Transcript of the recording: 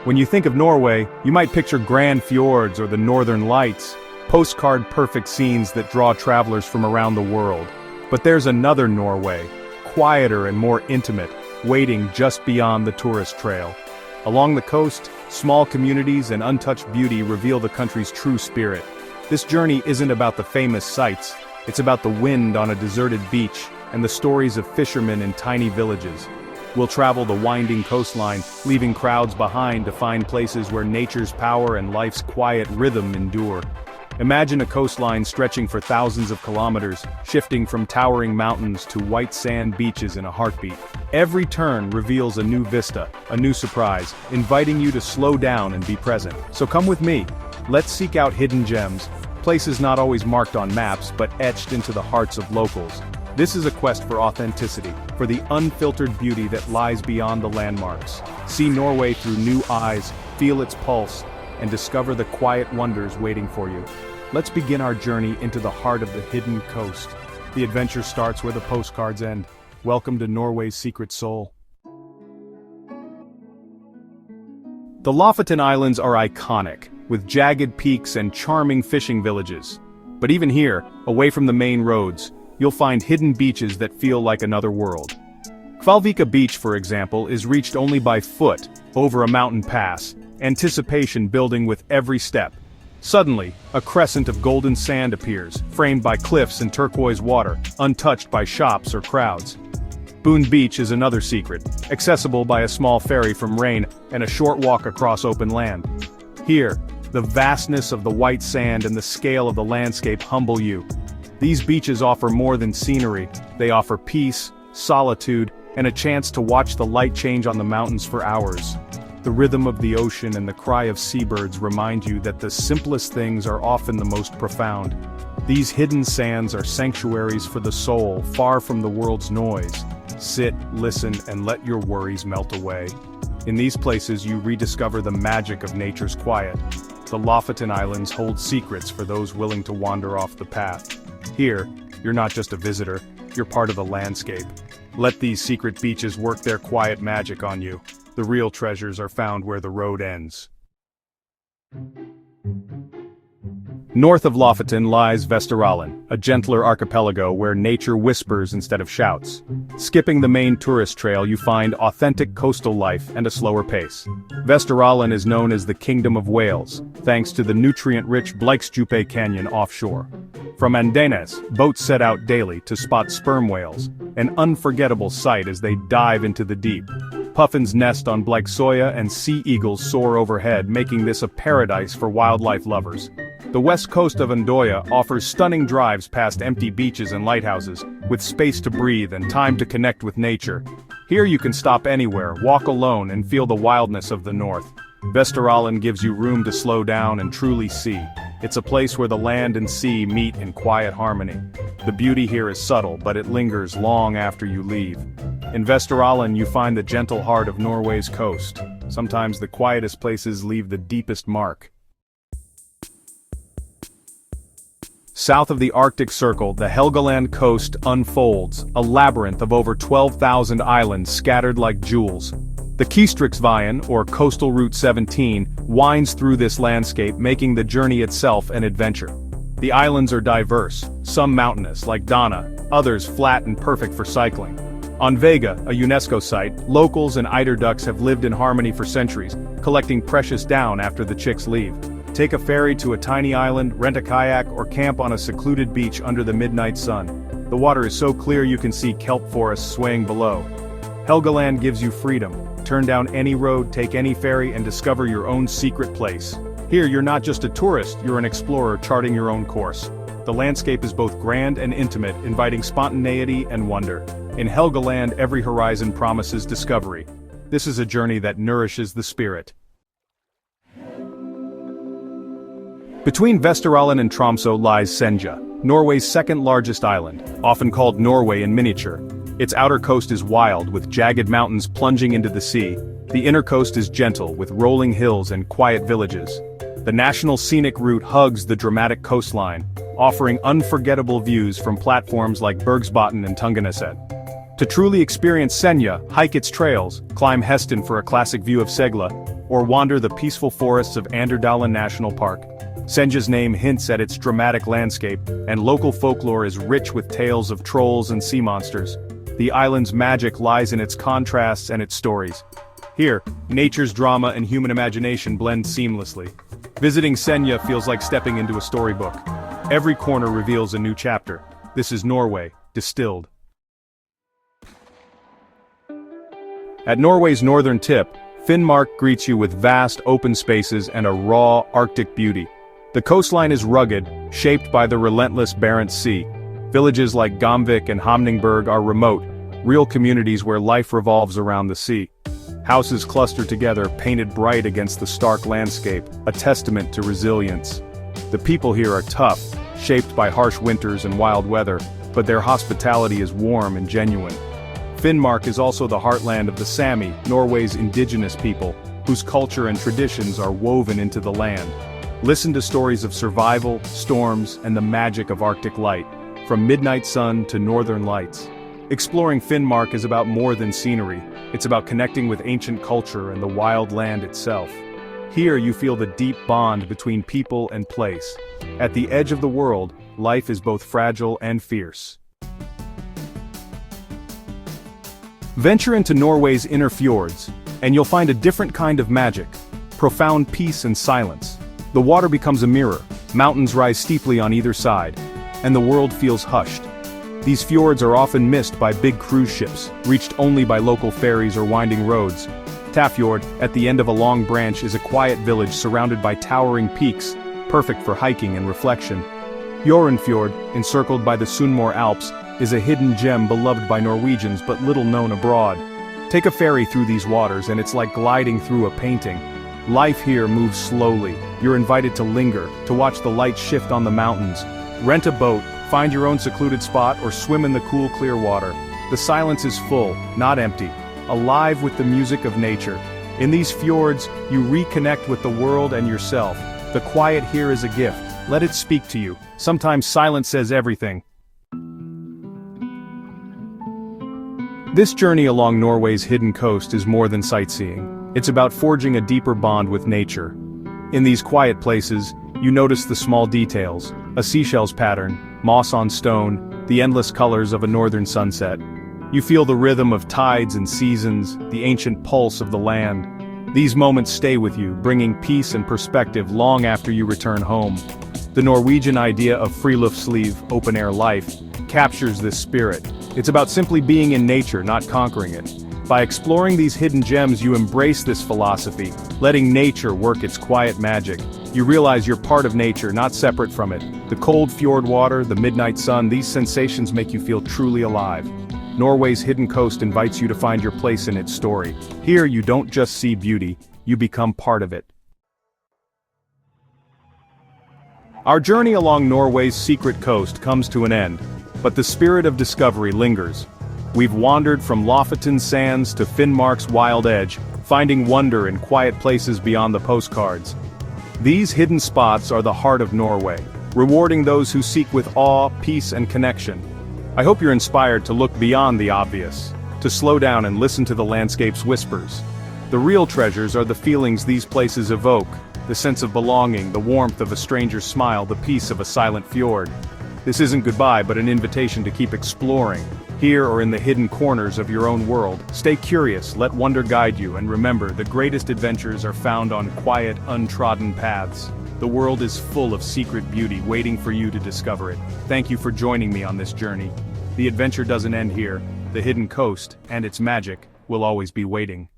When you think of Norway, you might picture grand fjords or the northern lights, postcard-perfect scenes that draw travelers from around the world. But there's another Norway, quieter and more intimate, waiting just beyond the tourist trail. Along the coast, small communities and untouched beauty reveal the country's true spirit. This journey isn't about the famous sights, it's about the wind on a deserted beach and the stories of fishermen in tiny villages. We'll travel the winding coastline, leaving crowds behind to find places where nature's power and life's quiet rhythm endure. Imagine a coastline stretching for thousands of kilometers, shifting from towering mountains to white sand beaches in a heartbeat. Every turn reveals a new vista, a new surprise, inviting you to slow down and be present. So come with me. Let's seek out hidden gems, places not always marked on maps but etched into the hearts of locals. This is a quest for authenticity, for the unfiltered beauty that lies beyond the landmarks. See Norway through new eyes, feel its pulse, and discover the quiet wonders waiting for you. Let's begin our journey into the heart of the hidden coast. The adventure starts where the postcards end. Welcome to Norway's secret soul. The Lofoten Islands are iconic, with jagged peaks and charming fishing villages. But even here, away from the main roads, you'll find hidden beaches that feel like another world. Kvalvika Beach, for example, is reached only by foot, over a mountain pass, anticipation building with every step. Suddenly, a crescent of golden sand appears, framed by cliffs and turquoise water, untouched by shops or crowds. Boone Beach is another secret, accessible by a small ferry from Rain and a short walk across open land. Here, the vastness of the white sand and the scale of the landscape humble you. These beaches offer more than scenery, they offer peace, solitude, and a chance to watch the light change on the mountains for hours. The rhythm of the ocean and the cry of seabirds remind you that the simplest things are often the most profound. These hidden sands are sanctuaries for the soul, far from the world's noise. Sit, listen, and let your worries melt away. In these places you rediscover the magic of nature's quiet. The Lofoten Islands hold secrets for those willing to wander off the path. Here, you're not just a visitor, you're part of the landscape. Let these secret beaches work their quiet magic on you. The real treasures are found where the road ends. North of Lofoten lies Vesterålen, a gentler archipelago where nature whispers instead of shouts. Skipping the main tourist trail, you find authentic coastal life and a slower pace. Vesterålen is known as the Kingdom of Whales, thanks to the nutrient-rich Bleikstjupe Canyon offshore. From Andenes, boats set out daily to spot sperm whales, an unforgettable sight as they dive into the deep. Puffins nest on Bleiksoya and sea eagles soar overhead, making this a paradise for wildlife lovers. The west coast of Andoya offers stunning drives past empty beaches and lighthouses, with space to breathe and time to connect with nature. Here you can stop anywhere, walk alone, and feel the wildness of the north. Vesterålen gives you room to slow down and truly see. It's a place where the land and sea meet in quiet harmony. The beauty here is subtle, but it lingers long after you leave. In Vesterålen you find the gentle heart of Norway's coast. Sometimes the quietest places leave the deepest mark. South of the Arctic Circle, the Helgeland coast unfolds, a labyrinth of over 12,000 islands scattered like jewels. The Kystryksveien, or Coastal Route 17, winds through this landscape, making the journey itself an adventure. The islands are diverse, some mountainous, like Dana, others flat and perfect for cycling. On Vega, a UNESCO site, locals and eider ducks have lived in harmony for centuries, collecting precious down after the chicks leave. Take a ferry to a tiny island, rent a kayak, or camp on a secluded beach under the midnight sun. The water is so clear you can see kelp forests swaying below. Helgeland gives you freedom. Turn down any road, take any ferry, and discover your own secret place. Here you're not just a tourist, you're an explorer charting your own course. The landscape is both grand and intimate, inviting spontaneity and wonder. In Helgeland, every horizon promises discovery. This is a journey that nourishes the spirit. Between Vesterålen and Tromsø lies Senja, Norway's second-largest island, often called Norway in miniature. Its outer coast is wild, with jagged mountains plunging into the sea. The inner coast is gentle, with rolling hills and quiet villages. The national scenic route hugs the dramatic coastline, offering unforgettable views from platforms like Bergsbotn and Tungeneset. To truly experience Senja, hike its trails, climb Hesten for a classic view of Segla, or wander the peaceful forests of Anderdalen National Park. Senja's name hints at its dramatic landscape, and local folklore is rich with tales of trolls and sea monsters. The island's magic lies in its contrasts and its stories. Here, nature's drama and human imagination blend seamlessly. Visiting Senja feels like stepping into a storybook. Every corner reveals a new chapter. This is Norway, distilled. At Norway's northern tip, Finnmark greets you with vast open spaces and a raw, Arctic beauty. The coastline is rugged, shaped by the relentless Barents Sea. Villages like Gamvik and Hamningberg are remote, real communities where life revolves around the sea. Houses cluster together, painted bright against the stark landscape, a testament to resilience. The people here are tough, shaped by harsh winters and wild weather, but their hospitality is warm and genuine. Finnmark is also the heartland of the Sami, Norway's indigenous people, whose culture and traditions are woven into the land. Listen to stories of survival, storms, and the magic of Arctic light, from midnight sun to northern lights. Exploring Finnmark is about more than scenery. It's about connecting with ancient culture and the wild land itself. Here you feel the deep bond between people and place. At the edge of the world, life is both fragile and fierce. Venture into Norway's inner fjords, and you'll find a different kind of magic, profound peace and silence. The water becomes a mirror, mountains rise steeply on either side, and the world feels hushed. These fjords are often missed by big cruise ships, reached only by local ferries or winding roads. Tafjord, at the end of a long branch, is a quiet village surrounded by towering peaks, perfect for hiking and reflection. Fjord, encircled by the Sunnmøre Alps, is a hidden gem beloved by Norwegians but little known abroad. Take a ferry through these waters and it's like gliding through a painting. Life here moves slowly. You're invited to linger, to watch the light shift on the mountains. Rent a boat, find your own secluded spot, or swim in the cool, clear water. The silence is full, not empty, alive with the music of nature. In these fjords, you reconnect with the world and yourself. The quiet here is a gift. Let it speak to you. Sometimes silence says everything. This journey along Norway's hidden coast is more than sightseeing. It's about forging a deeper bond with nature. In these quiet places, you notice the small details, a seashell's pattern, moss on stone, the endless colors of a northern sunset. You feel the rhythm of tides and seasons, the ancient pulse of the land. These moments stay with you, bringing peace and perspective long after you return home. The Norwegian idea of friluftsliv, open-air life, captures this spirit. It's about simply being in nature, not conquering it. By exploring these hidden gems, you embrace this philosophy, letting nature work its quiet magic. You realize you're part of nature, not separate from it. The cold fjord water, the midnight sun, these sensations make you feel truly alive. Norway's hidden coast invites you to find your place in its story. Here you don't just see beauty, you become part of it. Our journey along Norway's secret coast comes to an end, but the spirit of discovery lingers. We've wandered from Lofoten sands to Finnmark's wild edge, finding wonder in quiet places beyond the postcards. These hidden spots are the heart of Norway, rewarding those who seek with awe, peace, and connection. I hope you're inspired to look beyond the obvious, to slow down and listen to the landscape's whispers. The real treasures are the feelings these places evoke, the sense of belonging, the warmth of a stranger's smile, the peace of a silent fjord. This isn't goodbye, but an invitation to keep exploring, here or in the hidden corners of your own world. Stay curious, let wonder guide you, and remember, the greatest adventures are found on quiet, untrodden paths. The world is full of secret beauty waiting for you to discover it. Thank you for joining me on this journey. The adventure doesn't end here. The hidden coast, and its magic, will always be waiting.